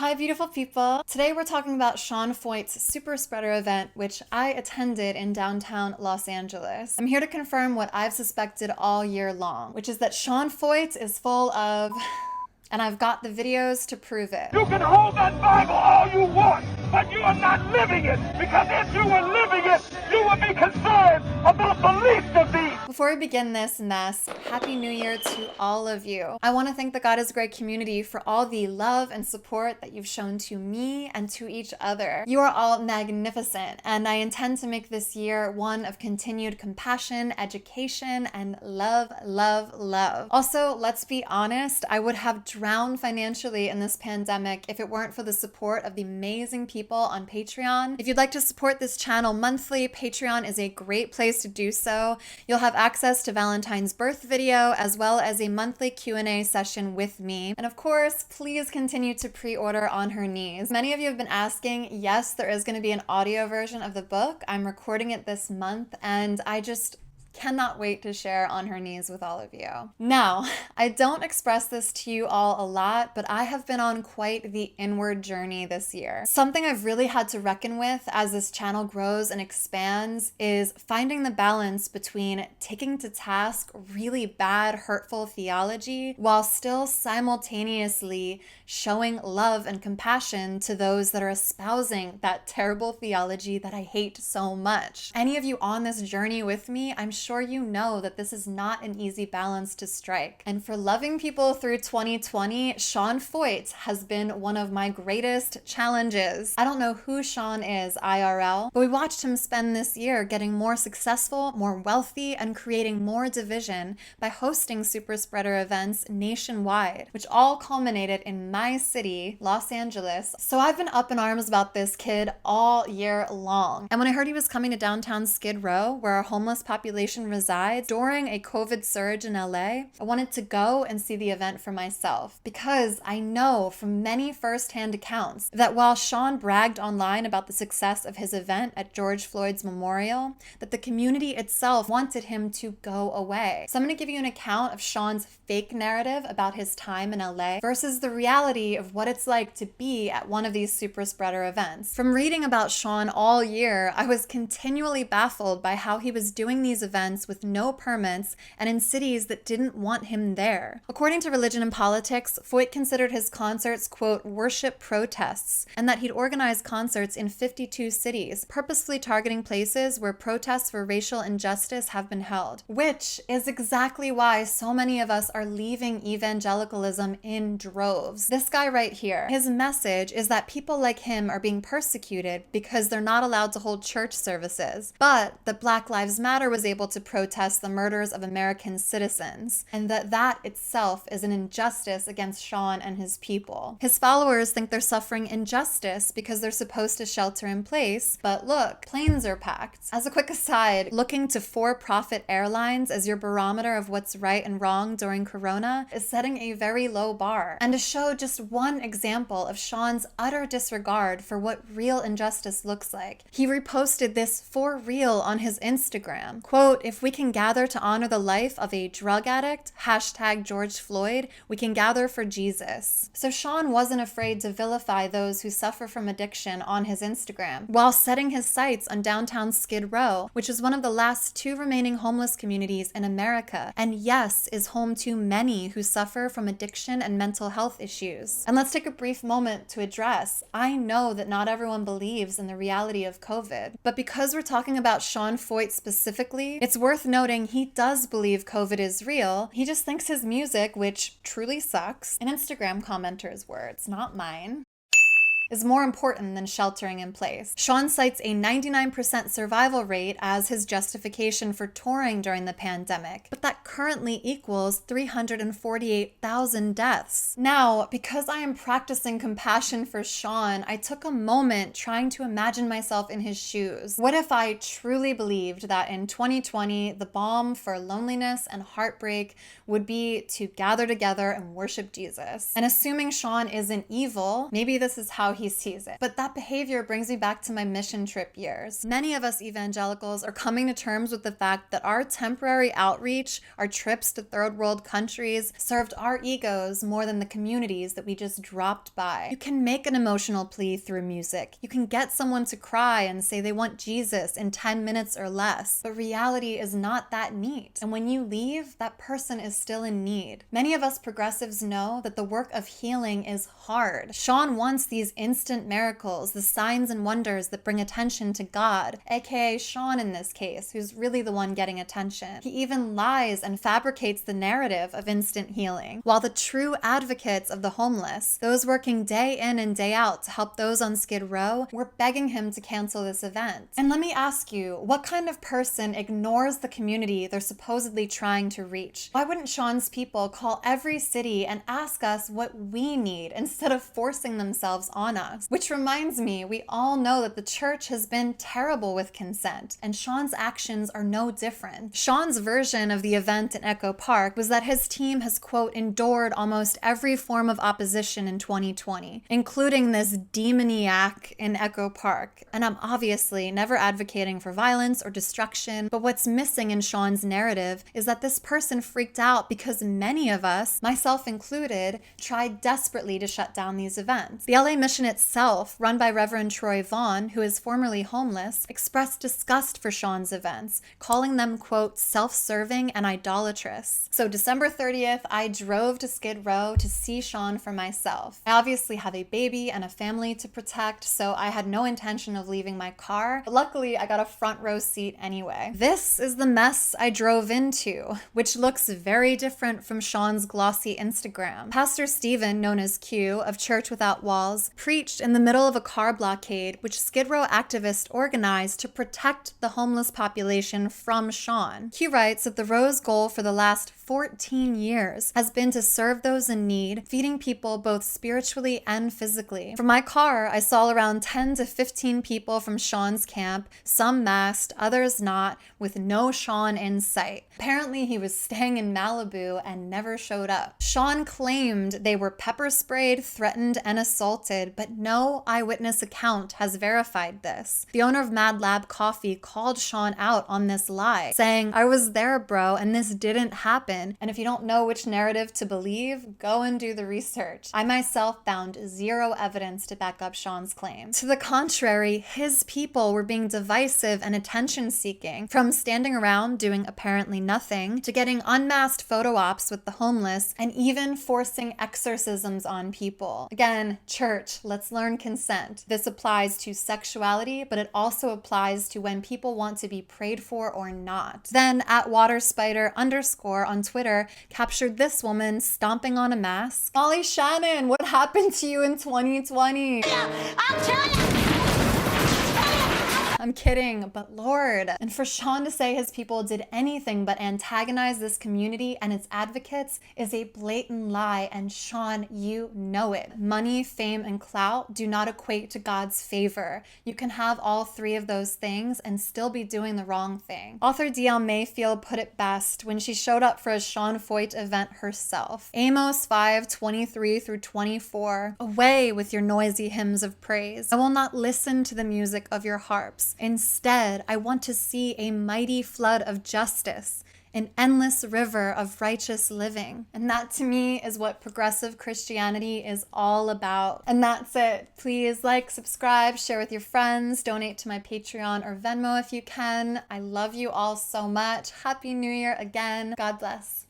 Hi, beautiful people. Today we're talking about Sean Feucht's super spreader event, which I attended in downtown Los Angeles. I'm here to confirm what I've suspected all year long, which is that Sean Feucht is full of... and I've got the videos to prove it. You can hold that Bible all you want, but you are not living it, because if you were living it, you would be concerned about the least of these. Before we begin this mess, Happy New Year to all of you. I want to thank the God is Great community for all the love and support that you've shown to me and to each other. You are all magnificent, and I intend to make this year one of continued compassion, education, and love, love, love. Also, let's be honest, I would have drowned financially in this pandemic if it weren't for the support of the amazing people on Patreon. If you'd like to support this channel monthly, Patreon is a great place to do so. You'll have access to Valentine's birth video as well as a monthly Q&A session with me. And of course, please continue to pre-order On Her Knees. Many of you have been asking, yes, there is going to be an audio version of the book. I'm recording it this month, and I just cannot wait to share On Her Knees with all of you. Now, I don't express this to you all a lot, but I have been on quite the inward journey this year. Something I've really had to reckon with as this channel grows and expands is finding the balance between taking to task really bad, hurtful theology while still simultaneously showing love and compassion to those that are espousing that terrible theology that I hate so much. Any of you on this journey with me, I'm sure you know that this is not an easy balance to strike. And for loving people through 2020, Sean Feucht has been one of my greatest challenges. I don't know who Sean is IRL, but we watched him spend this year getting more successful, more wealthy, and creating more division by hosting super spreader events nationwide, which all culminated in my city, Los Angeles. So I've been up in arms about this kid all year long. And when I heard he was coming to downtown Skid Row, where our homeless population resides, during a COVID surge in LA, I wanted to go and see the event for myself, because I know from many firsthand accounts that while Sean bragged online about the success of his event at George Floyd's memorial, that the community itself wanted him to go away. So I'm going to give you an account of Sean's fake narrative about his time in LA versus the reality of what it's like to be at one of these super spreader events. From reading about Sean all year, I was continually baffled by how he was doing these events with no permits and in cities that didn't want him there. According to Religion and Politics, Feucht considered his concerts, quote, worship protests, and that he'd organized concerts in 52 cities, purposefully targeting places where protests for racial injustice have been held, which is exactly why so many of us are leaving evangelicalism in droves. This guy right here, his message is that people like him are being persecuted because they're not allowed to hold church services, but that Black Lives Matter was able to protest the murders of American citizens, and that itself is an injustice against Sean and his people. His followers think they're suffering injustice because they're supposed to shelter in place, but look, planes are packed. As a quick aside, looking to for-profit airlines as your barometer of what's right and wrong during Corona is setting a very low bar. And to show just one example of Sean's utter disregard for what real injustice looks like, he reposted this for real on his Instagram. Quote, if we can gather to honor the life of a drug addict, hashtag George Floyd, we can gather for Jesus. So Sean wasn't afraid to vilify those who suffer from addiction on his Instagram, while setting his sights on downtown Skid Row, which is one of the last two remaining homeless communities in America, and yes, is home to many who suffer from addiction and mental health issues. And let's take a brief moment to address, I know that not everyone believes in the reality of COVID, but because we're talking about Sean Feucht specifically, it's worth noting he does believe COVID is real. He just thinks his music, which truly sucks, in Instagram commenters' words, not mine, is more important than sheltering in place. Sean cites a 99% survival rate as his justification for touring during the pandemic, but that currently equals 348,000 deaths. Now, because I am practicing compassion for Sean, I took a moment trying to imagine myself in his shoes. What if I truly believed that in 2020, the balm for loneliness and heartbreak would be to gather together and worship Jesus? And assuming Sean isn't evil, maybe this is how he he sees it. But that behavior brings me back to my mission trip years. Many of us evangelicals are coming to terms with the fact that our temporary outreach, our trips to third world countries, served our egos more than the communities that we just dropped by. You can make an emotional plea through music. You can get someone to cry and say they want Jesus in 10 minutes or less. But reality is not that neat. And when you leave, that person is still in need. Many of us progressives know that the work of healing is hard. Sean wants these instant miracles, the signs and wonders that bring attention to God, aka Sean in this case, who's really the one getting attention. He even lies and fabricates the narrative of instant healing, while the true advocates of the homeless, those working day in and day out to help those on Skid Row, were begging him to cancel this event. And let me ask you, what kind of person ignores the community they're supposedly trying to reach? Why wouldn't Sean's people call every city and ask us what we need instead of forcing themselves on us? Which reminds me, we all know that the church has been terrible with consent, and Sean's actions are no different. Sean's version of the event in Echo Park was that his team has, quote, endured almost every form of opposition in 2020, including this demoniac in Echo Park. And I'm obviously never advocating for violence or destruction, but what's missing in Sean's narrative is that this person freaked out because many of us, myself included, tried desperately to shut down these events. The LA Mission itself, run by Reverend Troy Vaughn, who is formerly homeless, expressed disgust for Sean's events, calling them, quote, self-serving and idolatrous. So December 30th, I drove to Skid Row to see Sean for myself. I obviously have a baby and a family to protect, so I had no intention of leaving my car, but luckily I got a front row seat anyway. This is the mess I drove into, which looks very different from Sean's glossy Instagram. Pastor Stephen, known as Q, of Church Without Walls, preached in the middle of a car blockade which Skid Row activists organized to protect the homeless population from Sean. Q writes that the Row's goal for the last 14 years has been to serve those in need, feeding people both spiritually and physically. From my car, I saw around 10 to 15 people from Sean's camp, some masked, others not, with no Sean in sight. Apparently, he was staying in Malibu and never showed up. Sean claimed they were pepper sprayed, threatened, and assaulted, but no eyewitness account has verified this. The owner of Mad Lab Coffee called Sean out on this lie, saying, "I was there, bro, and this didn't happen. And if you don't know which narrative to believe, go and do the research." I myself found zero evidence to back up Sean's claim. To the contrary, his people were being divisive and attention-seeking, from standing around doing apparently nothing, to getting unmasked photo ops with the homeless, and even forcing exorcisms on people. Again, church, let's learn consent. This applies to sexuality, but it also applies to when people want to be prayed for or not. Then, at waterspider_ on Twitter, captured this woman stomping on a mask. Molly Shannon, what happened to you in 2020? I'll tell you. I'm kidding, but Lord. And for Sean to say his people did anything but antagonize this community and its advocates is a blatant lie, and Sean, you know it. Money, fame, and clout do not equate to God's favor. You can have all three of those things and still be doing the wrong thing. Author D.L. Mayfield put it best when she showed up for a Sean Foyt event herself. Amos 5:23-24. Away with your noisy hymns of praise. I will not listen to the music of your harps. Instead, I want to see a mighty flood of justice, an endless river of righteous living. And that to me is what progressive Christianity is all about. And that's it. Please like, subscribe, share with your friends, donate to my Patreon or Venmo if you can. I love you all so much. Happy New Year again. God bless.